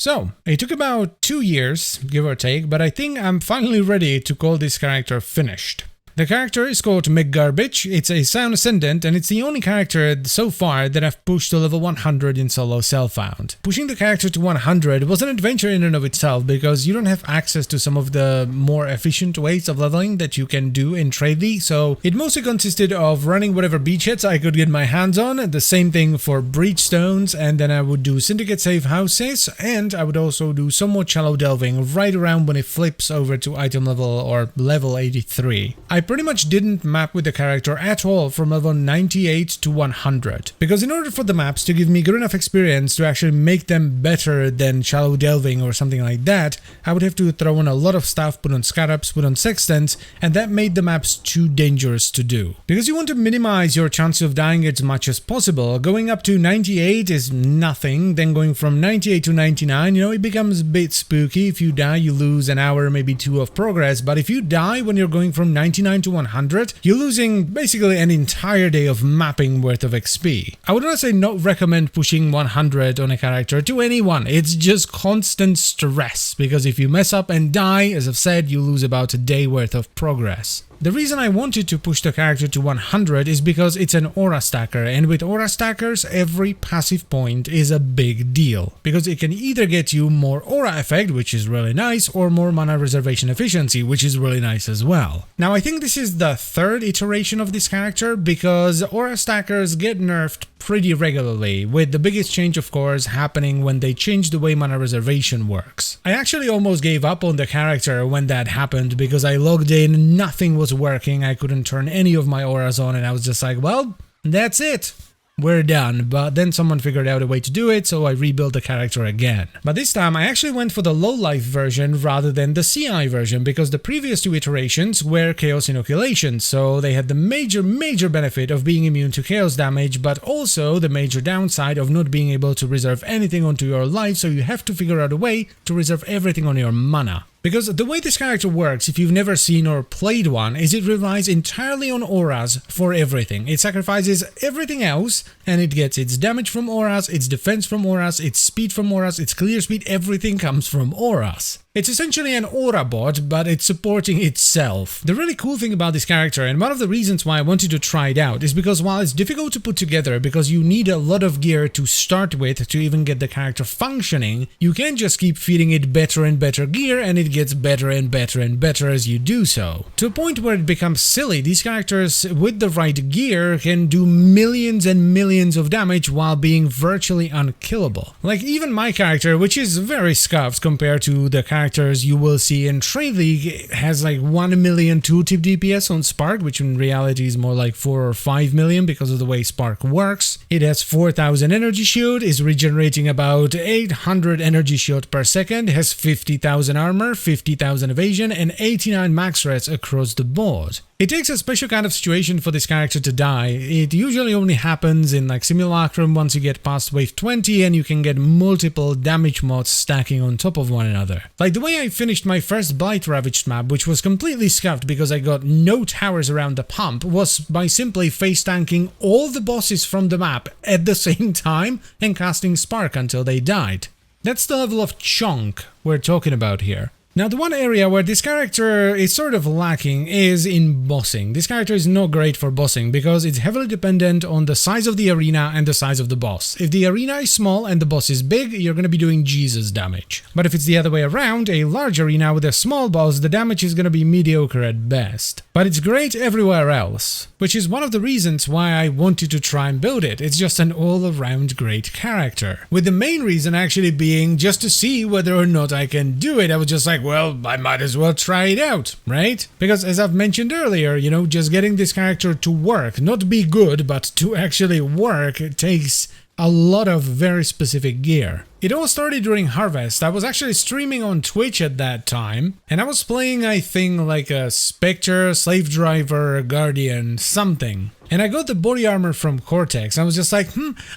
So, it took about 2 years, give or take, but I think I'm finally ready to call this character finished. The character is called McGarbage, it's a Scion Ascendant, and it's the only character so far that I've pushed to level 100 in solo self-found. Pushing the character to 100 was an adventure in and of itself because you don't have access to some of the more efficient ways of leveling that you can do in Trade League, so it mostly consisted of running whatever beachheads I could get my hands on, the same thing for breach stones, and then I would do syndicate safe houses, and I would also do somewhat shallow delving right around when it flips over to item level or level 83. I pretty much didn't map with the character at all from level 98 to 100, because in order for the maps to give me good enough experience to actually make them better than shallow delving or something like that, I would have to throw on a lot of stuff, put on scarabs, put on sextants, and that made the maps too dangerous to do. Because you want to minimize your chance of dying as much as possible, going up to 98 is nothing, then going from 98 to 99, it becomes a bit spooky. If you die, you lose an hour, maybe 2 of progress, but if you die when you're going from 99 to 100, you're losing basically an entire day of mapping worth of XP. I would honestly not recommend pushing 100 on a character to anyone. It's just constant stress, because if you mess up and die, as I've said, you lose about a day worth of progress. The reason I wanted to push the character to 100 is because it's an aura stacker, and with aura stackers, every passive point is a big deal, because it can either get you more aura effect, which is really nice, or more mana reservation efficiency, which is really nice as well. Now, I think this is the third iteration of this character, because aura stackers get nerfed pretty regularly, with the biggest change of course happening when they changed the way mana reservation works. I actually almost gave up on the character when that happened, because I logged in, nothing was working, I couldn't turn any of my auras on, and I was just like, well, that's it. We're done, but then someone figured out a way to do it, so I rebuilt the character again. But this time I actually went for the low-life version rather than the CI version, because the previous 2 iterations were Chaos Inoculation, so they had the major benefit of being immune to Chaos damage, but also the major downside of not being able to reserve anything onto your life, so you have to figure out a way to reserve everything on your mana. Because the way this character works, if you've never seen or played one, is it relies entirely on auras for everything. It sacrifices everything else, and it gets its damage from auras, its defense from auras, its speed from auras, its clear speed, everything comes from auras. It's essentially an aura bot, but it's supporting itself. The really cool thing about this character, and one of the reasons why I wanted to try it out, is because while it's difficult to put together because you need a lot of gear to start with to even get the character functioning, you can just keep feeding it better and better gear, and it gets better and better and better as you do so. To a point where it becomes silly, these characters with the right gear can do millions and millions of damage while being virtually unkillable. Like even my character, which is very scuffed compared to the characters you will see in Trade League, has like 1 million 2-tip DPS on Spark, which in reality is more like 4 or 5 million because of the way Spark works. It has 4000 energy shield, is regenerating about 800 energy shield per second, has 50,000 armor, 50,000 evasion, and 89 max res across the board. It takes a special kind of situation for this character to die. It usually only happens in like Simulacrum once you get past wave 20 and you can get multiple damage mods stacking on top of one another. Like the way I finished my first Blight Ravaged map, which was completely scuffed because I got no towers around the pump, was by simply face tanking all the bosses from the map at the same time and casting Spark until they died. That's the level of chunk we're talking about here. Now, the one area where this character is sort of lacking is in bossing. This character is not great for bossing because it's heavily dependent on the size of the arena and the size of the boss. If the arena is small and the boss is big, you're going to be doing Jesus damage. But if it's the other way around, a large arena with a small boss, the damage is going to be mediocre at best. But it's great everywhere else, which is one of the reasons why I wanted to try and build it. It's just an all-around great character. With the main reason actually being just to see whether or not I can do it. I was just like, well, I might as well try it out, right? Because as I've mentioned earlier, just getting this character to work, not be good, but to actually work, it takes a lot of very specific gear. It all started during Harvest. I was actually streaming on Twitch at that time, and I was playing, I think, like a Spectre, Slave Driver, Guardian, something. And I got the body armor from Cortex. I was just like,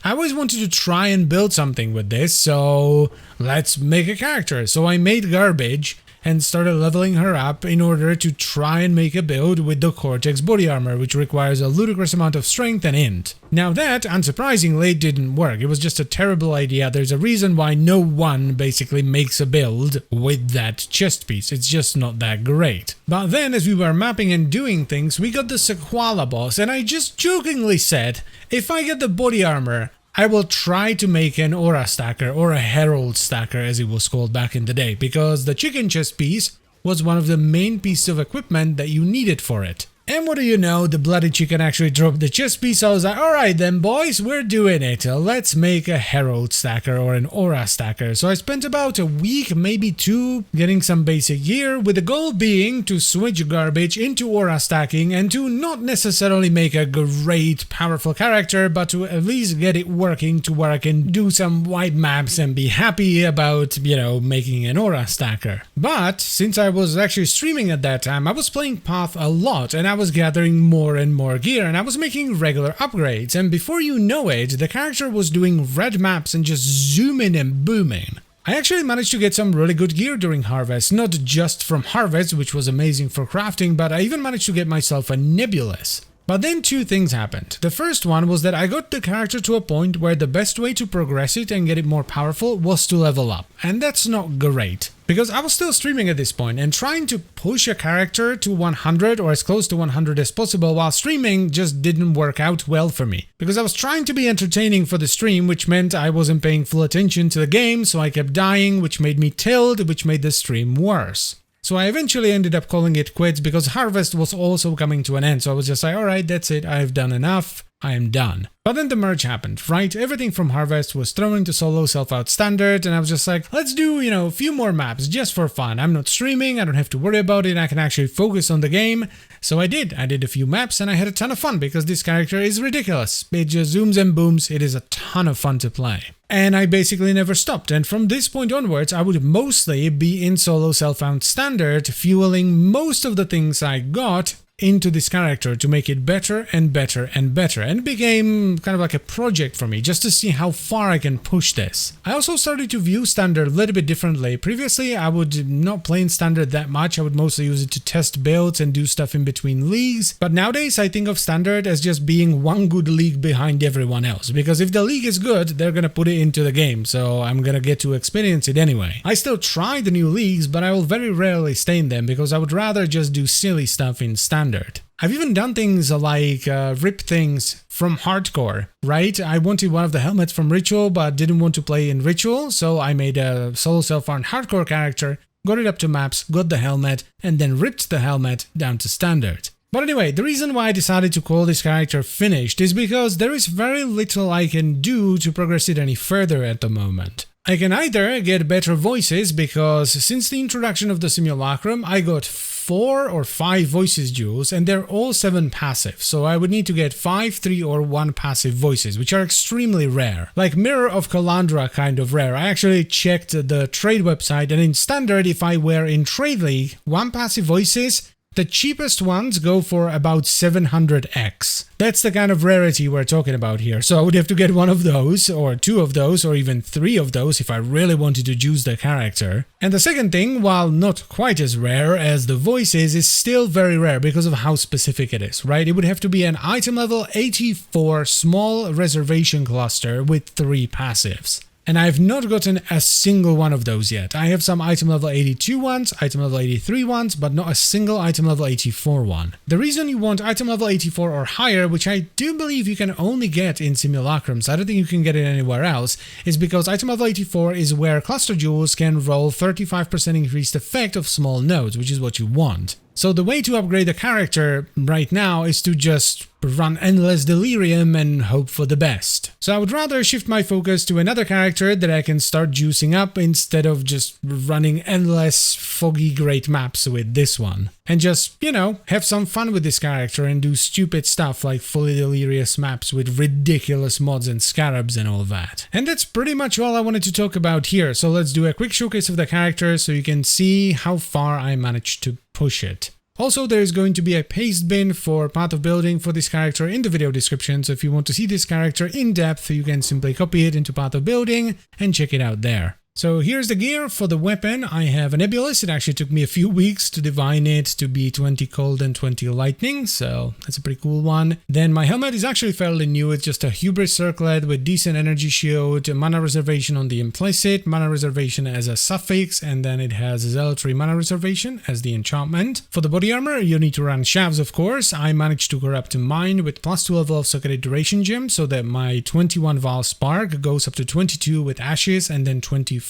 I always wanted to try and build something with this, so let's make a character. So I made Garbage, and started leveling her up in order to try and make a build with the Cortex body armor, which requires a ludicrous amount of strength and int. Now that, unsurprisingly, didn't work. It was just a terrible idea. There's a reason why no one basically makes a build with that chest piece. It's just not that great. But then, as we were mapping and doing things, we got the Sequala boss, and I just jokingly said, if I get the body armor, I will try to make an aura stacker, or a herald stacker as it was called back in the day, because the chicken chest piece was one of the main pieces of equipment that you needed for it. And what do you know, the bloody chicken actually dropped the chest piece, so I was like, alright then boys, we're doing it, let's make a herald stacker or an aura stacker. So I spent about a week, maybe two, getting some basic gear, with the goal being to switch garbage into aura stacking and to not necessarily make a great powerful character, but to at least get it working to where I can do some wide maps and be happy about, you know, making an aura stacker. But since I was actually streaming at that time, I was playing Path a lot, and I was gathering more and more gear, and I was making regular upgrades, and before you know it, the character was doing red maps and just zooming and booming. I actually managed to get some really good gear during Harvest, not just from Harvest, which was amazing for crafting, but I even managed to get myself a Nebulous. But then two things happened. The first one was that I got the character to a point where the best way to progress it and get it more powerful was to level up, and that's not great. Because I was still streaming at this point, and trying to push a character to 100 or as close to 100 as possible while streaming just didn't work out well for me. Because I was trying to be entertaining for the stream, which meant I wasn't paying full attention to the game, so I kept dying, which made me tilt, which made the stream worse. So I eventually ended up calling it quits because Harvest was also coming to an end, so I was just like, alright, that's it, I've done enough, I am done. But then the merge happened, right? Everything from Harvest was thrown into solo self-out standard, and I was just like, let's do, you know, a few more maps just for fun. I'm not streaming, I don't have to worry about it, I can actually focus on the game. So I did a few maps and I had a ton of fun because this character is ridiculous. It just zooms and booms, it is a ton of fun to play. And I basically never stopped, and from this point onwards I would mostly be in solo self-out standard, fueling most of the things I got into this character to make it better and better and better, and it became kind of like a project for me just to see how far I can push this. I also started to view standard a little bit differently. Previously I would not play in standard that much, I would mostly use it to test builds and do stuff in between leagues, but nowadays I think of standard as just being one good league behind everyone else, because if the league is good, they're gonna put it into the game, so I'm gonna get to experience it anyway. I still try the new leagues, but I will very rarely stay in them because I would rather just do silly stuff in standard. I've even done things like rip things from hardcore, right? I wanted one of the helmets from Ritual, but didn't want to play in Ritual, so I made a solo self-found hardcore character, got it up to maps, got the helmet, and then ripped the helmet down to standard. But anyway, the reason why I decided to call this character finished is because there is very little I can do to progress it any further at the moment. I can either get better voices, because since the introduction of the Simulacrum, I got 4 or 5 voices duels, and they're all 7 passive, so I would need to get 5, 3 or 1 passive voices, which are extremely rare. Like Mirror of Kalandra kind of rare. I actually checked the trade website, and in standard, if I were in Trade League, 1 passive voices, the cheapest ones go for about 700x. That's the kind of rarity we're talking about here. So I would have to get 1 of those, or 2 of those, or even 3 of those if I really wanted to juice the character. And the second thing, while not quite as rare as the voices, is still very rare because of how specific it is, right? It would have to be an item level 84 small reservation cluster with 3 passives. And I've not gotten a single one of those yet. I have some item level 82 ones, item level 83 ones, but not a single item level 84 one. The reason you want item level 84 or higher, which I do believe you can only get in Simulacrums, I don't think you can get it anywhere else, is because item level 84 is where cluster jewels can roll 35% increased effect of small nodes, which is what you want. So the way to upgrade a character right now is to just run endless delirium and hope for the best. So I would rather shift my focus to another character that I can start juicing up instead of just running endless foggy great maps with this one. And just, you know, have some fun with this character and do stupid stuff like fully delirious maps with ridiculous mods and scarabs and all that. And that's pretty much all I wanted to talk about here. So let's do a quick showcase of the character so you can see how far I managed to push it. Also, there is going to be a paste bin for Path of Building for this character in the video description, so if you want to see this character in depth, you can simply copy it into Path of Building and check it out there. So here's the gear for the weapon. I have a nebulous. It actually took me a few weeks to divine it to be 20 cold and 20 lightning, so that's a pretty cool one. Then my helmet is actually fairly new. It's just a hubris circlet with decent energy shield, mana reservation on the implicit, mana reservation as a suffix, and then it has zealotry mana reservation as the enchantment. For the body armor, you need to run shavs, of course. I managed to corrupt mine with +2 level of socketed duration gem, so that my 21 Val Spark goes up to 22 with ashes and then 24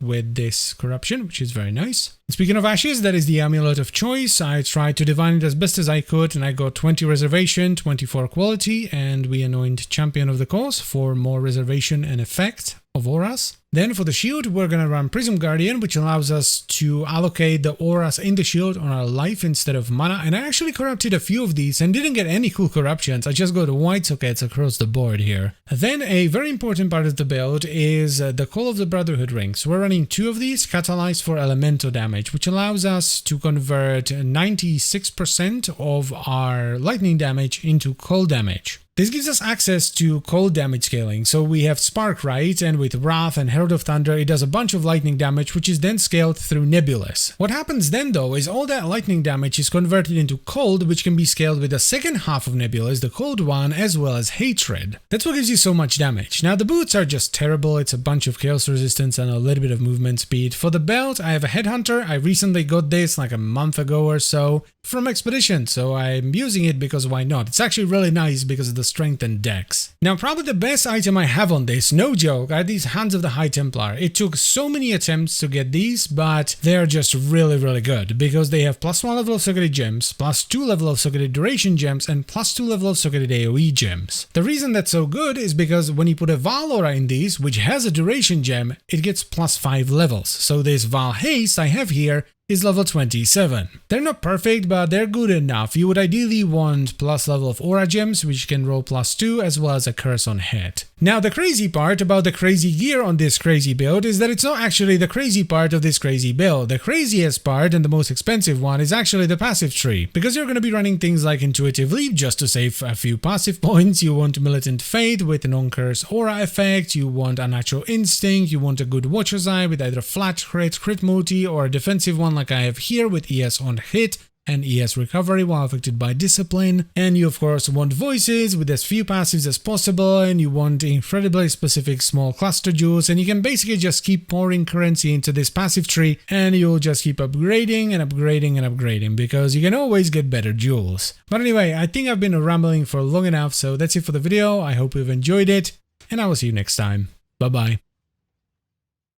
with this corruption, which is very nice. Speaking of ashes, that is the amulet of choice. I tried to divine it as best as I could, and I got 20 reservation, 24 quality, and we anoint champion of the cause for more reservation and effect of auras. Then for the shield, we're gonna run Prism Guardian, which allows us to allocate the auras in the shield on our life instead of mana. And I actually corrupted a few of these and didn't get any cool corruptions. I just got white sockets across the board here. Then a very important part of the build is the Call of the Brotherhood ring. So we're running 2 of these, catalyzed for elemental damage, which allows us to convert 96% of our lightning damage into cold damage. This gives us access to cold damage scaling, so we have Spark, right? And with Wrath and Herald of Thunder, it does a bunch of lightning damage, which is then scaled through Nebulous. What happens then, though, is all that lightning damage is converted into cold, which can be scaled with the second half of Nebulous, the cold one, as well as Hatred. That's what gives you so much damage. Now, the boots are just terrible. It's a bunch of chaos resistance and a little bit of movement speed. For the belt, I have a Headhunter. I recently got this like a month ago or so from Expedition, so I'm using it because why not? It's actually really nice because of the strength and dex. Now, probably the best item I have on this, no joke, are these Hands of the High Templar. It took so many attempts to get these, but they're just really good because they have +1 level of socketed gems, +2 level of socketed duration gems, and +2 level of socketed AoE gems. The reason that's so good is because when you put a Val Aura in these, which has a duration gem, it gets +5 levels. So this Val Haste I have here is level 27. They're not perfect, but they're good enough. You would ideally want plus level of aura gems, which can roll +2, as well as a curse on hit. Now, the crazy part about the crazy gear on this crazy build is that it's not actually the crazy part of this crazy build. The craziest part, and the most expensive one, is actually the passive tree. Because you're going to be running things like Intuitive Leap just to save a few passive points, you want Militant Fate with a non-curse aura effect, you want Unnatural Instinct, you want a good Watcher's Eye with either flat crit multi, or a defensive one like I have here with ES on hit and ES recovery while affected by discipline. And you of course want voices with as few passives as possible, and you want incredibly specific small cluster jewels, and you can basically just keep pouring currency into this passive tree and you'll just keep upgrading and upgrading and upgrading because you can always get better jewels. But anyway, I think I've been rambling for long enough, so that's it for the video. I hope you've enjoyed it, and I will see you next time. Bye bye.